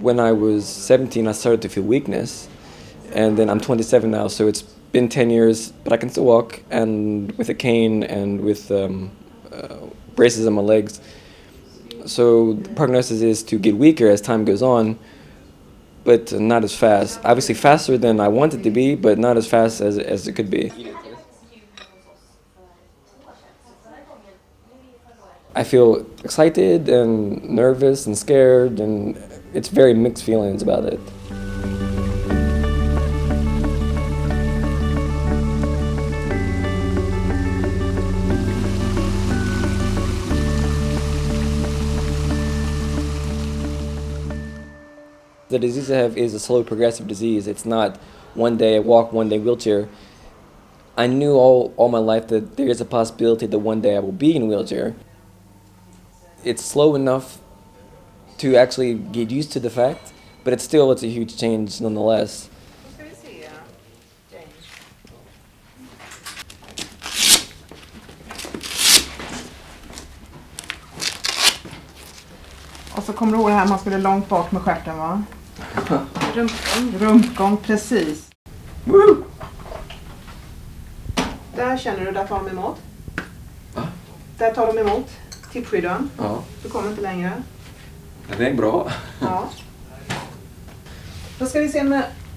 when I was 17, I started to feel weakness. And then I'm 27 now, so it's been 10 years, but I can still walk, and with a cane and with braces on my legs. So the prognosis is to get weaker as time goes on, but not as fast. Obviously faster than I want it to be, but not as fast as it could be. I feel excited and nervous and scared, and it's very mixed feelings about it. The disease I have is a slow progressive disease. It's not one day I walk, one day wheelchair. I knew all my life that there is a possibility that one day I will be in a wheelchair. It's slow enough to actually get used to the fact, but it's a huge change nonetheless. Och så kommer du ihåg det här, man skulle långt bak med stjärten, va? Rumpgång, precis. Woo! Där känner du, där tar de emot. Va? Där tar de emot tippskydden. Ja. Du kommer inte längre. Det är bra. Ja. Då ska vi se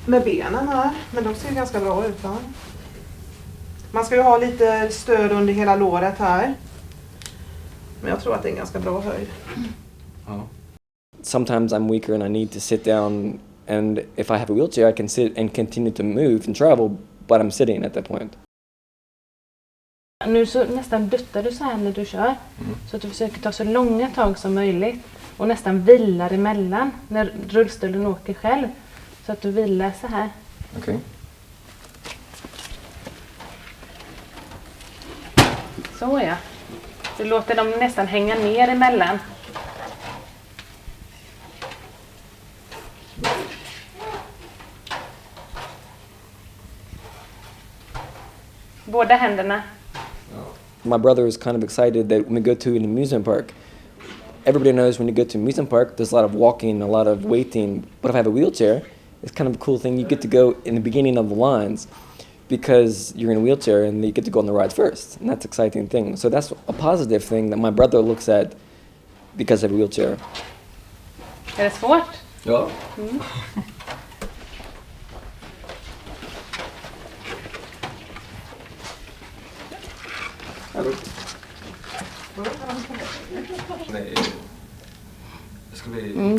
med benen här. Men de ser ganska bra ut, va? Man ska ju ha lite stöd under hela låret här. Men jag tror att det är en ganska bra höjd. Oh. Sometimes I'm weaker and I need to sit down, and if I have a wheelchair I can sit and continue to move and travel, but I'm sitting at that point. Nu så nästan duttar du så här när du kör, så att du försöker ta så långa tag som möjligt och nästan vilar emellan när rullstolen åker själv, så att du vilar så här. Okay. Så ja. Du låter dem nästan hänga ner emellan. Båda händerna. My brother is kind of excited that when we go to an amusement park, everybody knows when you go to an amusement park there's a lot of walking, a lot of waiting, but if I have a wheelchair, it's kind of a cool thing. You get to go in the beginning of the lines because you're in a wheelchair and you get to go on the rides first, and that's an exciting thing. So that's a positive thing that my brother looks at because of a wheelchair. Är det svårt? Ja.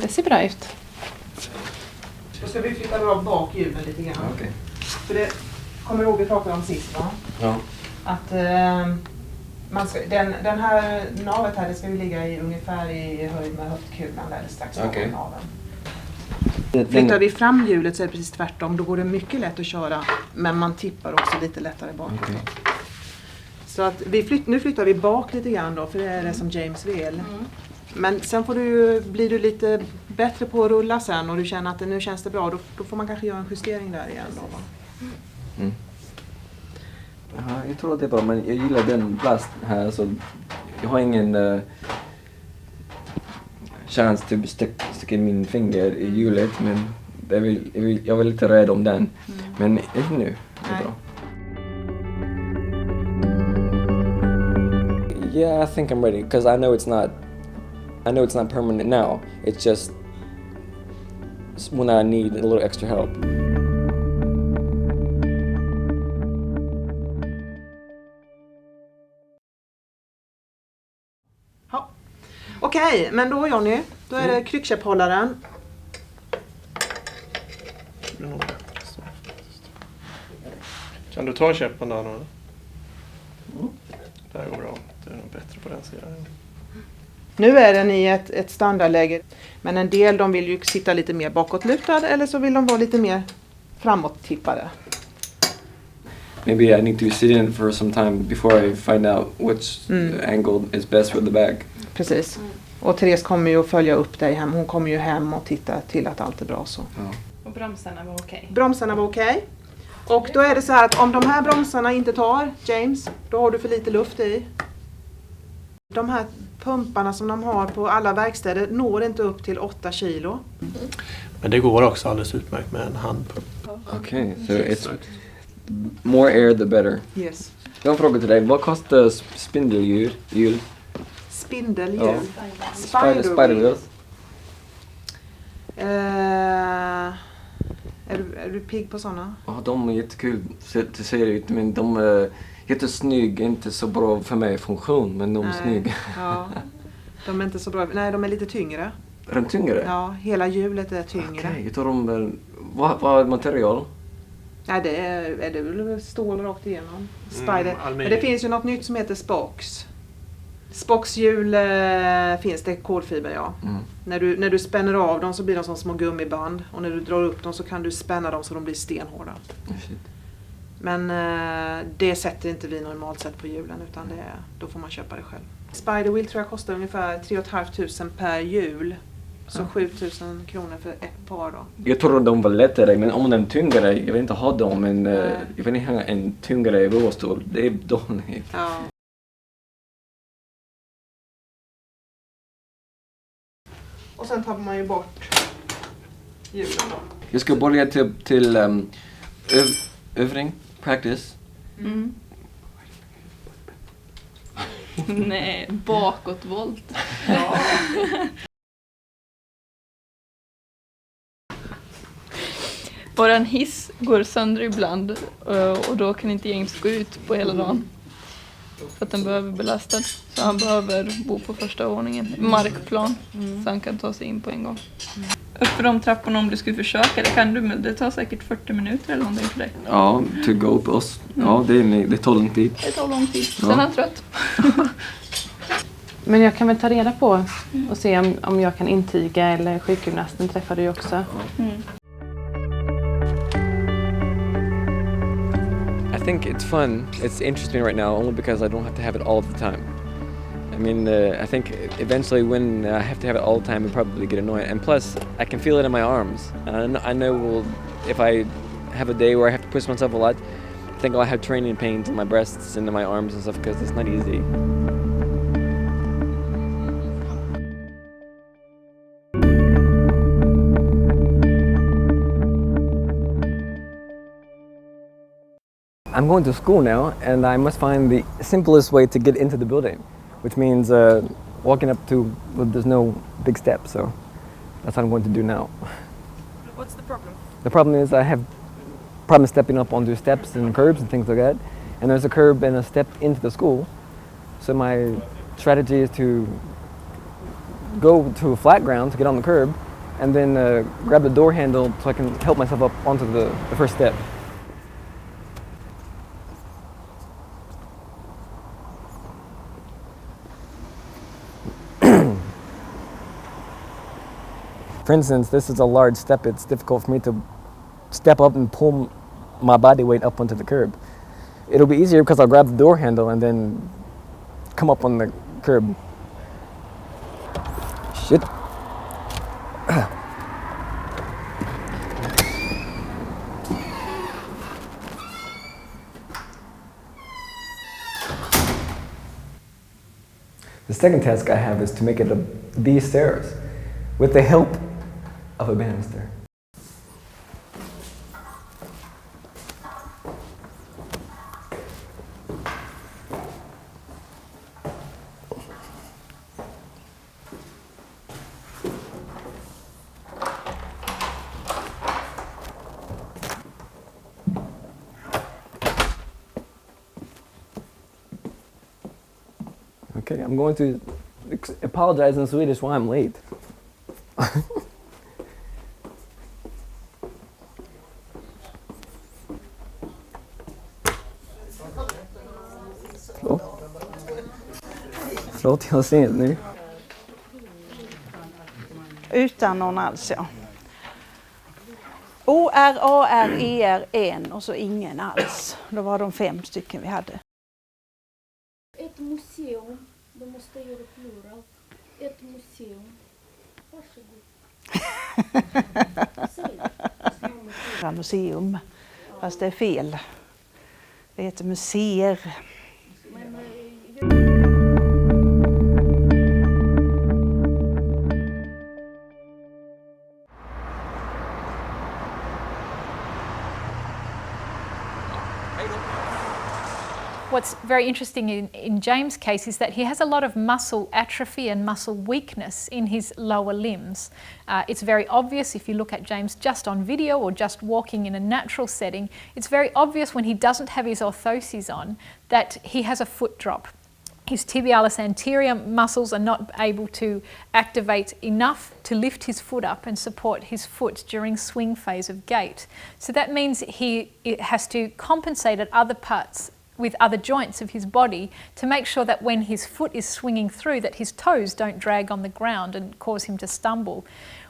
Det ser bra ut. Då ska vi flytta bak hjulen lite grann. Okay. För det kommer ihåg vi pratade om sist, va? Ja. Att man ska, den här navet här, det ska ju ligga i ungefär i höjd med höftkulan eller strax bakom naven. Flyttar vi fram hjulet så är det precis tvärtom. Då går det mycket lätt att köra, men man tippar också lite lättare bak. Okay. Så att nu flyttar vi bak lite grann då, för det är det som James vill. Men sen blir du lite bättre på att rulla sen och du känner att nu känns det bra. Då får man kanske göra en justering där igen då, va? Ja, jag tror att det är bra, men jag gillar den plast här, så jag har ingen chans att sticka min finger i hjulet, men jag var lite rädd om den. Men inte nu, det är bra. Yeah, I think I'm ready because I know it's not permanent now. It's just when I need a little extra help. Ja. Okej, men då Johnny, då är det kryckkäpphållaren. Kan du ta käppen där nu? Det här går bra. Det är nog bättre på den sidan. Nu är den i ett standardläge. Men en del de vill ju sitta lite mer bakåtlutad eller så vill de vara lite mer framåt-tippade. Maybe I need to sit in for some time before I find out which angle is best for the bag. Precis. Och Therese kommer ju att följa upp dig hem. Hon kommer ju hem och titta till att allt är bra så. Ja. Och bromsarna var okej. Bromsarna var okej. Och då är det så här att om de här bromsarna inte tar, James, då har du för lite luft i. De här pumparna som de har på alla verkstäder når inte upp till 8 kilo. Men det går också alldeles utmärkt med en handpump. Okay, so it's more air the better. Yes. Jag har en fråga till dig. Vad kostar spindelhjul? Spindelhjul. Ja. Spider wheels. Är du pigg på sådana? Ja, de är jättekul till se ut, men de är jättesnygga. Inte så bra för mig funktion, men de är snygga. Ja, de är inte så bra. Nej, de är lite tyngre. Är de tyngre? Ja, hela hjulet är tyngre. Okej, jag tror de är... Vad är material? Nej, det är väl stål rakt igenom. Spider. Men det finns ju något nytt som heter Spox. Spoxhjul finns det kolfiber, ja. När du spänner av dem så blir de som små gummiband. Och när du drar upp dem så kan du spänna dem så de blir stenhårda. Men det sätter inte vi normalt sett på hjulen, utan då får man köpa det själv. Spiderwheel tror jag kostar ungefär 3 500 per hjul. Så 7 000 kronor för ett par då. Jag tror de var lättare, men om den tyngre, jag vill inte ha dem, men jag vill inte ha en tyngre rullstol. Det är dåligt. Ja. Och sen tar man ju bort hjulen då. Jag ska börja till övning, practice. Nej, bakåtvolt. Ja. Våran hiss går sönder ibland och då kan inte James gå ut på hela dagen. För att den behöver belastad. Så han behöver bo på första våningen, markplan. Så han kan ta sig in på en gång. Upp för de trapporna om du skulle försöka, det kan du, men det tar säkert 40 minuter eller någonting för dig. Ja, to go på oss. Ja, det tar lång tid. Det tar lång tid, sen är han trött. Men jag kan väl ta reda på och se om jag kan intyga, eller sjukgymnasten träffar du också. I think it's fun. It's interesting right now only because I don't have to have it all the time. I mean, I think eventually when I have to have it all the time, I'll probably get annoying. And plus, I can feel it in my arms. And I know if I have a day where I have to push myself a lot, I think I'll have training pains in my breasts and in my arms and stuff because it's not easy. I'm going to school now, and I must find the simplest way to get into the building, which means walking up to, well, there's no big steps, so that's what I'm going to do now. What's the problem? The problem is I have problems stepping up onto steps and curbs and things like that, and there's a curb and a step into the school, so my strategy is to go to a flat ground to get on the curb, and then grab the door handle so I can help myself up onto the first step. For instance, this is a large step. It's difficult for me to step up and pull my body weight up onto the curb. It'll be easier because I'll grab the door handle and then come up on the curb. Shit. The second task I have is to make it these stairs with the help of a banister. Okay, I'm going to apologize in Swedish why I'm late. Förlåt, jag ser det nu. Utan någon alls, ja. O-R-A-R-E-R en och så ingen alls. Då var de 5 stycken vi hade. Ett museum. Du måste göra plural. Ett museum. Varsågod. Museum. Fast det är fel. Det heter museer. Men what's very interesting in James' case is that he has a lot of muscle atrophy and muscle weakness in his lower limbs. It's very obvious if you look at James just on video or just walking in a natural setting. It's very obvious when he doesn't have his orthoses on that he has a foot drop. His tibialis anterior muscles are not able to activate enough to lift his foot up and support his foot during swing phase of gait. So that means he has to compensate at other parts with other joints of his body to make sure that when his foot is swinging through that his toes don't drag on the ground and cause him to stumble.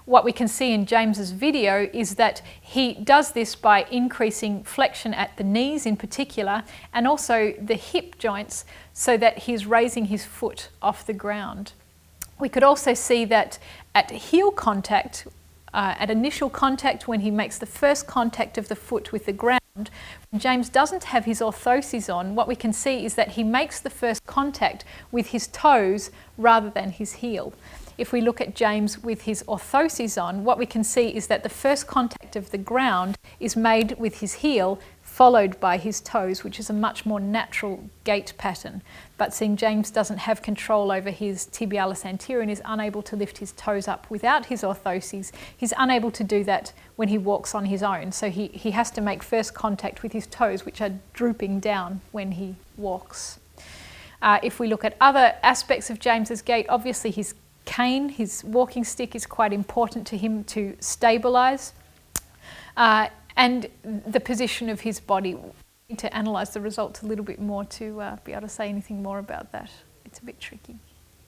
What we can see in James's video is that he does this by increasing flexion at the knees in particular and also the hip joints so that he's raising his foot off the ground. We could also see that at heel contact, at initial contact when he makes the first contact of the foot with the ground, when James doesn't have his orthoses on, what we can see is that he makes the first contact with his toes rather than his heel. If we look at James with his orthoses on, what we can see is that the first contact of the ground is made with his heel, followed by his toes, which is a much more natural gait pattern. But seeing James doesn't have control over his tibialis anterior and is unable to lift his toes up without his orthoses, he's unable to do that when he walks on his own. So he has to make first contact with his toes, which are drooping down when he walks. If we look at other aspects of James's gait, obviously his cane, his walking stick, is quite important to him to stabilise. And the position of his body. We need to analyse the results a little bit more to be able to say anything more about that. It's a bit tricky.